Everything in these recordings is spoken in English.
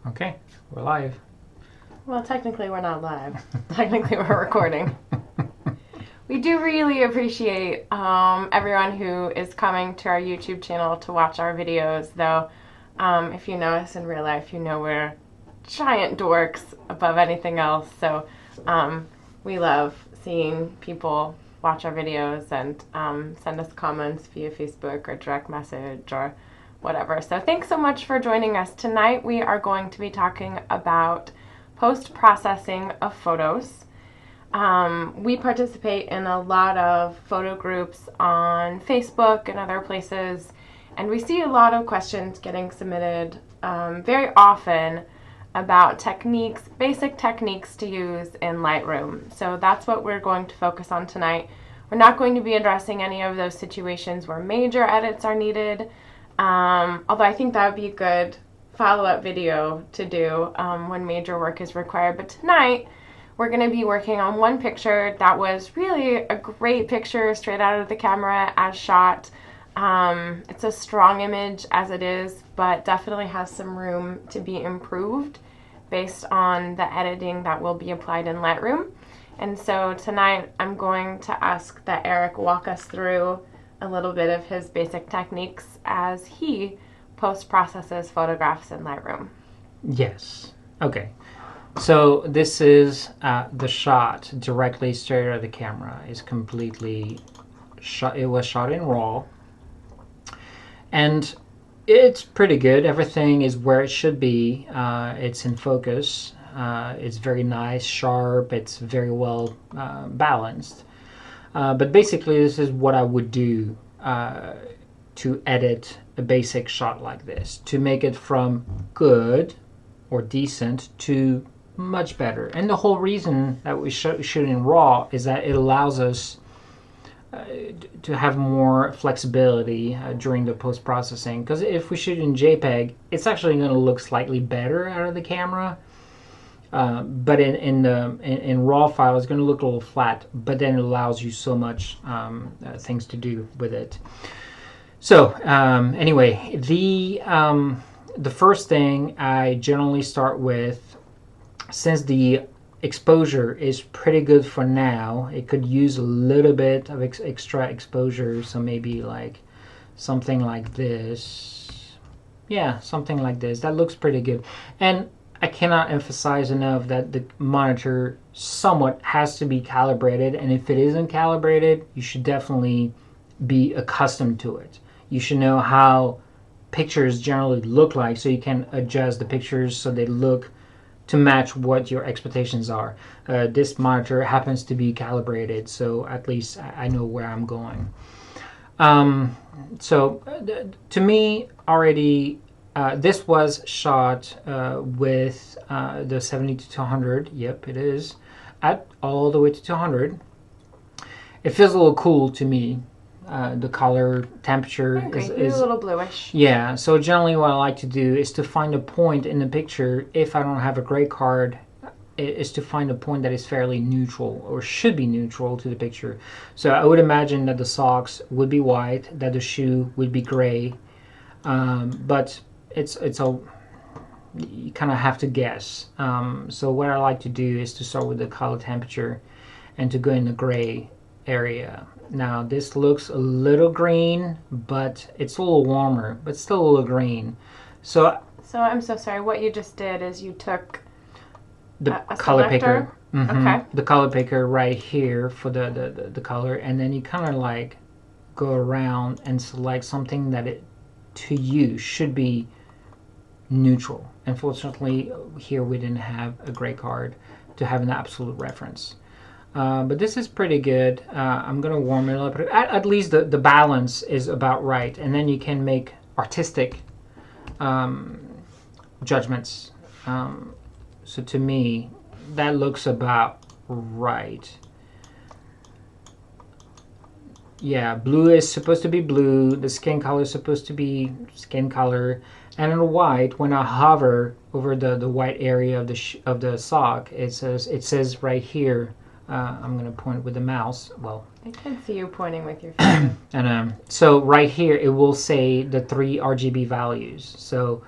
Okay, we're live. Well, technically we're not live. Technically we're recording. We do really appreciate everyone who is coming to our YouTube channel to watch our videos, though if you know us in real life, you know we're giant dorks above anything else. So we love seeing people watch our videos and send us comments via Facebook or direct message or whatever. So thanks so much for joining us. Tonight we are going to be talking about post-processing of photos. We participate in a lot of photo groups on Facebook and other places, and we see a lot of questions getting submitted very often about techniques, basic techniques to use in Lightroom. So that's what we're going to focus on tonight. We're not going to be addressing any of those situations where major edits are needed, although I think that would be a good follow-up video to do when major work is required. But tonight we're going to be working on one picture that was really a great picture straight out of the camera as shot. It's a strong image as it is, but definitely has some room to be improved based on the editing that will be applied in Lightroom. And so tonight I'm going to ask that Eric walk us through a little bit of his basic techniques as he post-processes photographs in Lightroom. Yes. Okay. So this is the shot directly straight out of the camera. It's completely shot. It was shot in RAW, and it's pretty good. Everything is where it should be. It's in focus. It's very nice, sharp. It's very well balanced. But basically, this is what I would do to edit a basic shot like this, to make it from good or decent to much better. And the whole reason that we shoot in RAW is that it allows us to have more flexibility during the post-processing, because if we shoot in JPEG, it's actually going to look slightly better out of the camera, but in RAW file it's going to look a little flat, but then it allows you so much things to do with it. So anyway, the first thing I generally start with, since the exposure is pretty good for now, it could use a little bit of extra exposure, so maybe like something like this. Yeah, something like this. That looks pretty good. And I cannot emphasize enough that the monitor somewhat has to be calibrated, and if it isn't calibrated, you should definitely be accustomed to it. You should know how pictures generally look like, so you can adjust the pictures so they look to match what your expectations are. This monitor happens to be calibrated, so at least I know where I'm going. To me, already this was shot with the 70 to 200. Yep, it is at all the way to 200. It feels a little cool to me. The color temperature is a little bluish. Yeah, so generally what I like to do is to find a point in the picture, if I don't have a gray card, is to find a point that is fairly neutral, or should be neutral to the picture. So I would imagine that the socks would be white, that the shoe would be gray, but it's all, you kind of have to guess. So what I like to do is to start with the color temperature and to go in the gray area. Now this looks a little green, but it's a little warmer, but still a little green. So I'm so sorry, what you just did is you took the a color selector? picker. Okay. The color picker right here for the color, and then you kind of like go around and select something that it to you should be neutral. Unfortunately here we didn't have a gray card to have an absolute reference. But this is pretty good. I'm going to warm it up. At least the balance is about right. And then you can make artistic judgments. So to me, that looks about right. Yeah, blue is supposed to be blue. The skin color is supposed to be skin color. And in white, when I hover over the white area of the sock, it says right here. I'm going to point with the mouse. Well, I can see you pointing with your finger. And so right here it will say the 3 RGB values. So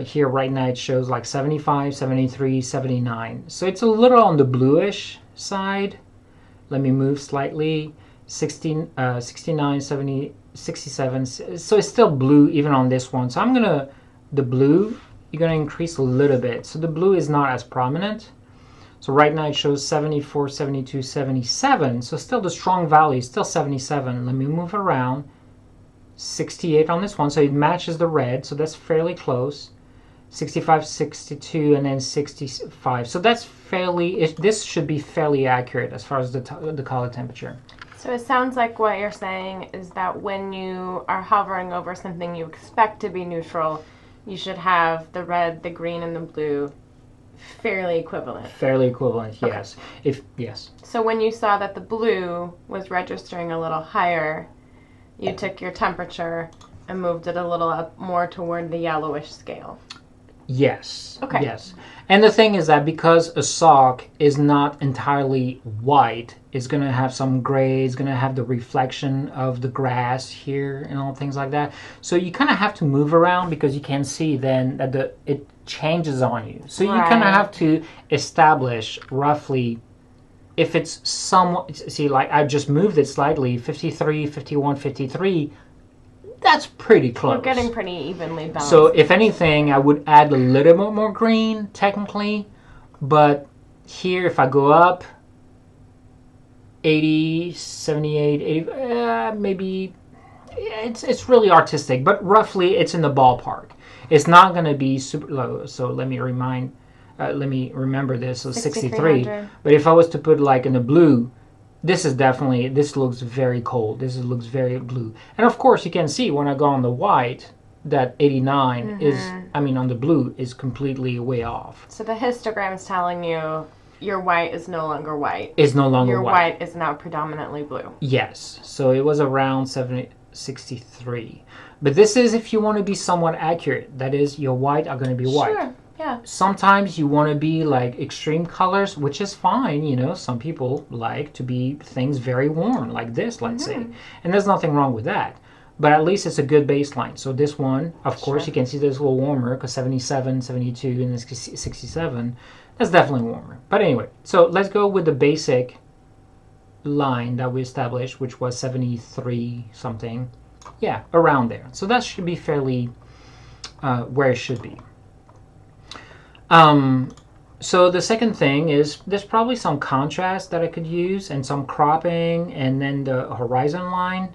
Here right now it shows like 75, 73, 79. So it's a little on the bluish side. Let me move slightly. 16, 69, 70, 67. So it's still blue even on this one. So the blue, you're gonna increase a little bit. So the blue is not as prominent. So right now it shows 74, 72, 77. So still the strong value, still 77. Let me move around. 68 on this one, so it matches the red, so that's fairly close. 65, 62, and then 65. So that's fairly, this should be fairly accurate as far as the color temperature. So it sounds like what you're saying is that when you are hovering over something you expect to be neutral, you should have the red, the green, and the blue fairly equivalent. Fairly equivalent, Okay. yes. Yes. So when you saw that the blue was registering a little higher, you took your temperature and moved it a little up more toward the yellowish scale. Yes. Okay. Yes. And the thing is that because a sock is not entirely white, it's going to have some gray, it's going to have the reflection of the grass here and all things like that. So you kind of have to move around because you can see then that it changes on you. So you kind of have to establish roughly if it's somewhat, see, like I just moved it slightly, 53, 51, 53, that's pretty close. You're getting pretty evenly balanced. So if anything, I would add a little bit more green, technically. But here, if I go up 80, 78, 80, maybe, it's really artistic. But roughly, it's in the ballpark. It's not going to be super low. So let me remember this. So 63. But if I was to put like in the blue, this looks very cold. This looks very blue. And of course, you can see when I go on the white that 89 is, on the blue is completely way off. So the histogram is telling you your white is no longer white. It's no longer white. Your white is now predominantly blue. Yes. So it was around 63. But this is if you want to be somewhat accurate. That is, your white are going to be white. Sure. Yeah. Sometimes you want to be like extreme colors, which is fine. Some people like to be things very warm, like this, let's say. And there's nothing wrong with that. But at least it's a good baseline. So this one, of course, you can see this a little warmer because 77, 72, and 67, that's definitely warmer. But anyway, so let's go with the basic line that we established, which was 73 something. Yeah, around there. So that should be fairly where it should be. So the second thing is there's probably some contrast that I could use and some cropping and then the horizon line.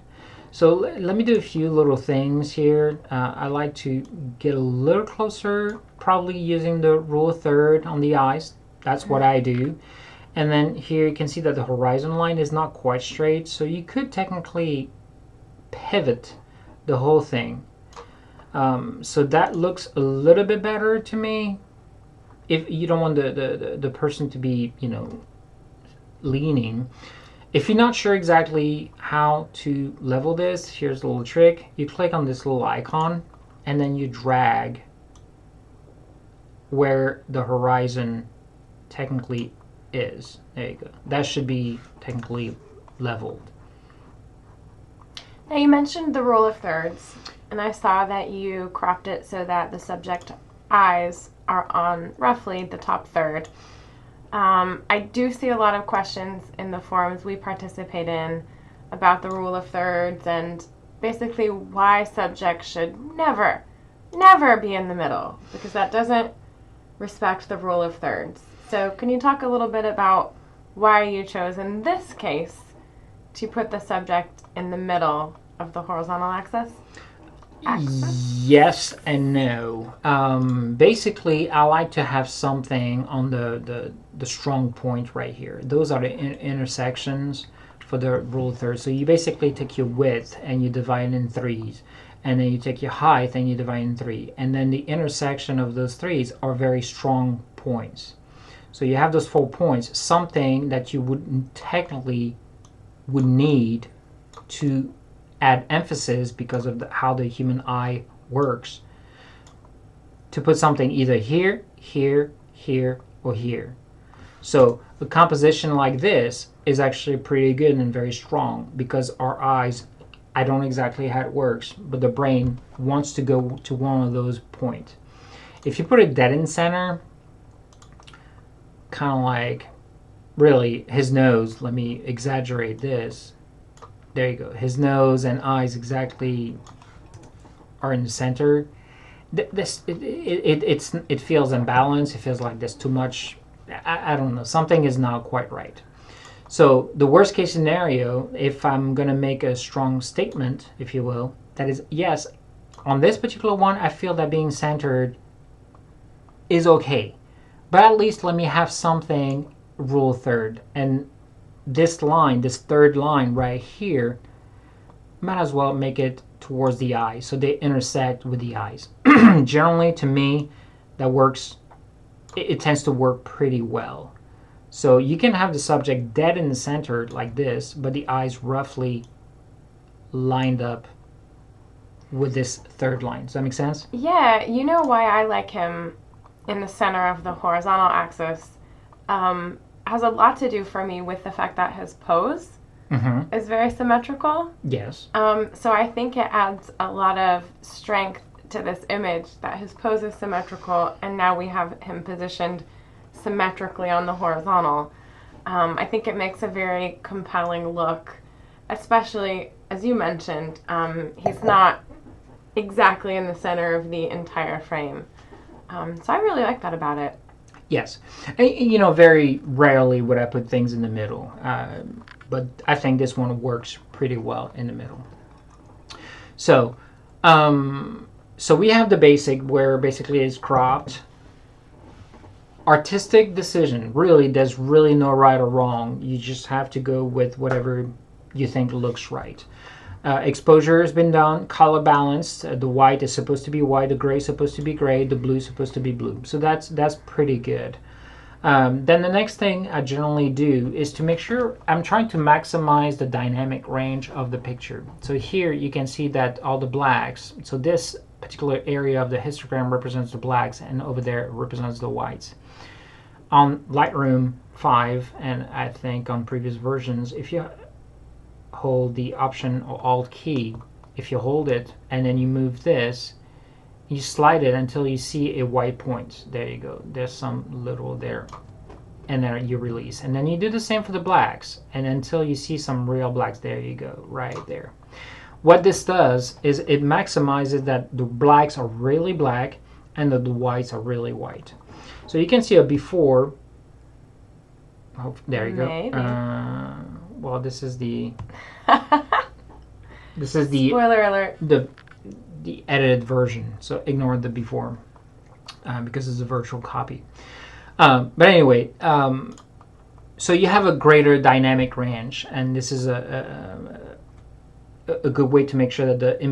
So let me do a few little things here. I like to get a little closer, probably using the rule of third on the eyes. That's what I do. And then here you can see that the horizon line is not quite straight. So you could technically pivot the whole thing. So that looks a little bit better to me. If you don't want the person to be, leaning. If you're not sure exactly how to level this, here's a little trick. You click on this little icon and then you drag where the horizon technically is. There you go. That should be technically leveled. Now you mentioned the rule of thirds, and I saw that you cropped it so that the subject eyes are on roughly the top third. I do see a lot of questions in the forums we participate in about the rule of thirds and basically why subjects should never be in the middle, because that doesn't respect the rule of thirds. So can you talk a little bit about why you chose in this case to put the subject in the middle of the horizontal axis? Yes and no. Basically, I like to have something on the strong point right here. Those are the intersections for the rule of thirds. So you basically take your width and you divide it in threes. And then you take your height and you divide in three. And then the intersection of those threes are very strong points. So you have those 4 points, something that you would technically would need to add emphasis because of how the human eye works, to put something either here, here, here, or here. So a composition like this is actually pretty good and very strong because our eyes, I don't exactly how it works, but the brain wants to go to one of those points. If you put it dead in center, kind of like, really, his nose, let me exaggerate this. There you go. His nose and eyes exactly are in the center. It feels imbalanced. It feels like there's too much. I don't know. Something is not quite right. So the worst case scenario, if I'm going to make a strong statement, if you will, that is, yes, on this particular one, I feel that being centered is okay. But at least let me have something rule third. And this line, this third line right here, might as well make it towards the eye so they intersect with the eyes. Generally, to me, that works. It tends to work pretty well. So you can have the subject dead in the center like this, but the eyes roughly lined up with this third line. Does that make sense? Yeah, you know why I like him in the center of the horizontal axis has a lot to do for me with the fact that his pose is very symmetrical. Yes. So I think it adds a lot of strength to this image that his pose is symmetrical, and now we have him positioned symmetrically on the horizontal. I think it makes a very compelling look, especially as you mentioned, he's not exactly in the center of the entire frame. So I really like that about it. Yes. You know, very rarely would I put things in the middle, but I think this one works pretty well in the middle. So, so we have the basic where basically it's cropped. Artistic decision. Really, there's really no right or wrong. You just have to go with whatever you think looks right. Exposure has been done, color balanced. The white is supposed to be white, the gray is supposed to be gray, the blue is supposed to be blue. So that's pretty good. Then the next thing I generally do is to make sure I'm trying to maximize the dynamic range of the picture. So here you can see that all the blacks, so this particular area of the histogram represents the blacks, and over there represents the whites. On Lightroom 5, and I think on previous versions, if you hold the Option or Alt key, if you hold it and then you move this, you slide it until you see a white point. There you go. There's some little there. And then you release. And then you do the same for the blacks. And until you see some real blacks. There you go. Right there. What this does is it maximizes that the blacks are really black and that the whites are really white. So you can see a before. Oh, there you Maybe. go. Well, this is the Spoiler alert. The edited version, so ignore the before because it's a virtual copy. But anyway, so you have a greater dynamic range, and this is a good way to make sure that the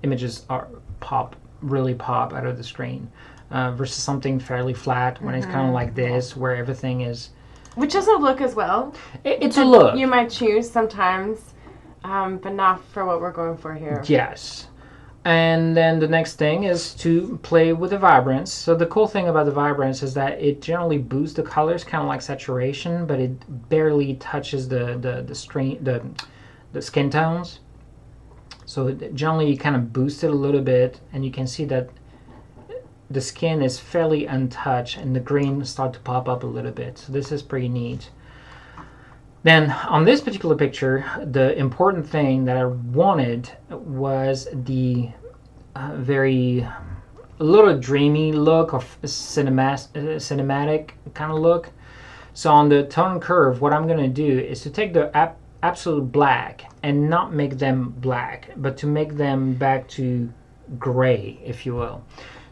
images are really pop out of the screen versus something fairly flat when it's kind of like this, where everything is. Which is a look as well. It's a look. You might choose sometimes, but not for what we're going for here. Yes. And then the next thing is to play with the vibrance. So the cool thing about the vibrance is that it generally boosts the colors, kind of like saturation, but it barely touches the skin tones. So generally you kind of boost it a little bit, and you can see that the skin is fairly untouched and the green start to pop up a little bit. So this is pretty neat. Then on this particular picture, the important thing that I wanted was the a little dreamy look of cinematic kind of look. So on the tone curve, what I'm going to do is to take the absolute black and not make them black, but to make them back to gray, if you will.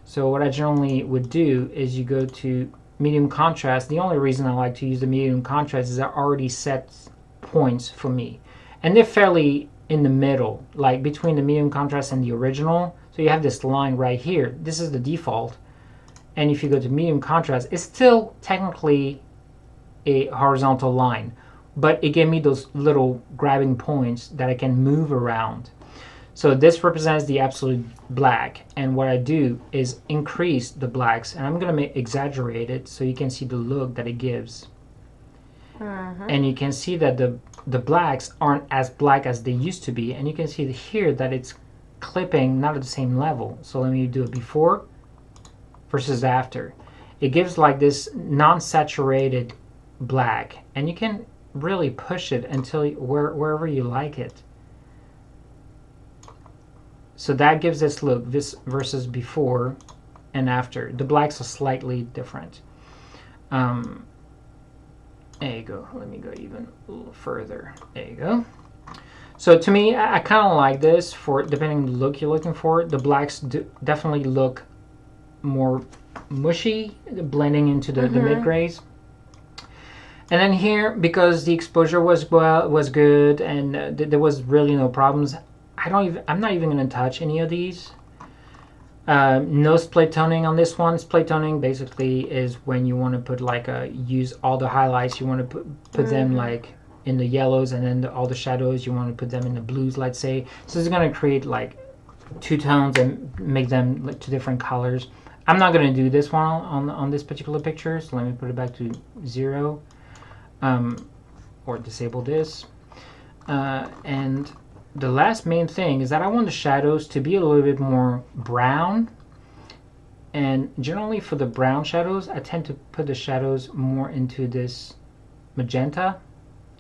So what I generally would do is you go to medium contrast. The only reason I like to use the medium contrast is they're already set points for me. And they're fairly in the middle, like between the medium contrast and the original. So you have this line right here. This is the default. And if you go to medium contrast, it's still technically a horizontal line. But it gave me those little grabbing points that I can move around. So this represents the absolute black, and what I do is increase the blacks, and I'm going to exaggerate it so you can see the look that it gives. And you can see that the blacks aren't as black as they used to be, and you can see here that it's clipping not at the same level. So let me do it before versus after. It gives like this non-saturated black, and you can really push it until wherever you like it. So that gives this look, this versus before and after. The blacks are slightly different. There you go. Let me go even a little further. There you go. So to me, I kind of like this for depending on the look you're looking for. The blacks definitely look more mushy, blending into the mid-grays. And then here, because the exposure was good and there was really no problems, I'm not even going to touch any of these. No split toning on this one. Split toning basically is when you want to put like use all the highlights. You want to put them like in the yellows, and then all the shadows you want to put them in the blues, let's say. So it's going to create like two tones and make them like two different colors. I'm not going to do this one on this particular picture, so let me put it back to 0, or disable this. And the last main thing is that I want the shadows to be a little bit more brown. And generally for the brown shadows, I tend to put the shadows more into this magenta.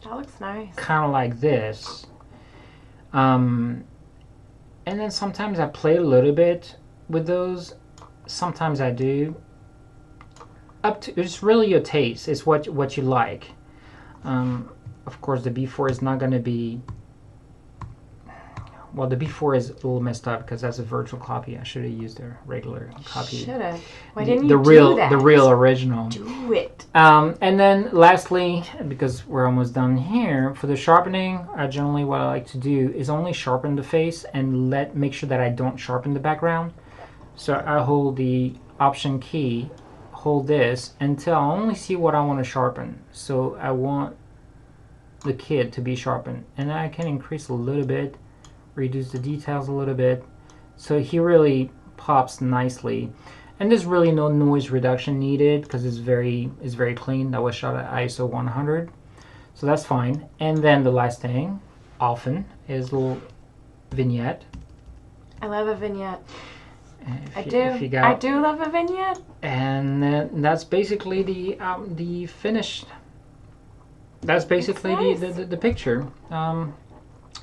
That looks nice. Kind of like this. And then sometimes I play a little bit with those. Sometimes I do. It's really your taste. It's what you like. Of course, the B4 is not going to be... Well, the B4 is a little messed up because that's a virtual copy. I should have used a regular copy. Should have. Why didn't you do that? The real original. Do it. And then lastly, because we're almost done here, for the sharpening, generally what I like to do is only sharpen the face and make sure that I don't sharpen the background. So I hold the Option key, hold this until I only see what I want to sharpen. So I want the kid to be sharpened, and I can increase a little bit, reduce the details a little bit, so he really pops nicely. And there's really no noise reduction needed because it's very clean. That was shot at ISO 100, so that's fine. And then the last thing, often, is a little vignette. I love a vignette. I do love a vignette. And that's basically the finished. That's basically nice. the picture.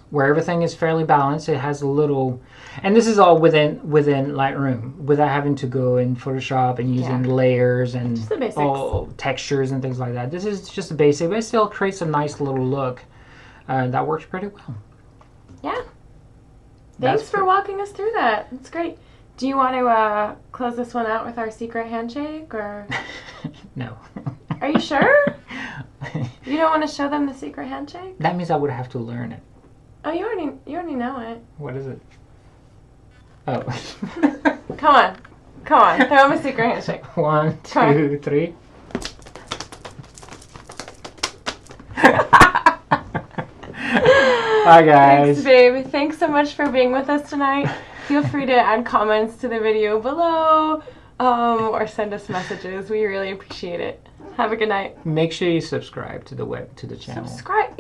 Where everything is fairly balanced. It has a little, and this is all within Lightroom, without having to go in Photoshop and using layers and all textures and things like that. This is just a basic, but it still creates a nice little look that works pretty well. Yeah. Thanks for walking us through that. It's great. Do you want to close this one out with our secret handshake, or? No. Are you sure? You don't want to show them the secret handshake? That means I would have to learn it. Oh, you already know it. What is it? Oh. Come on. Throw him a secret handshake. 1, 2, 3. Bye, guys. Thanks, babe. Thanks so much for being with us tonight. Feel free to add comments to the video below, or send us messages. We really appreciate it. Have a good night. Make sure you subscribe to the channel. Subscribe.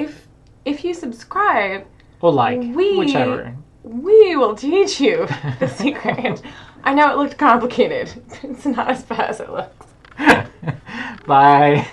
If you subscribe, or whichever. We will teach you the secret. I know it looked complicated. It's not as bad as it looks. Bye.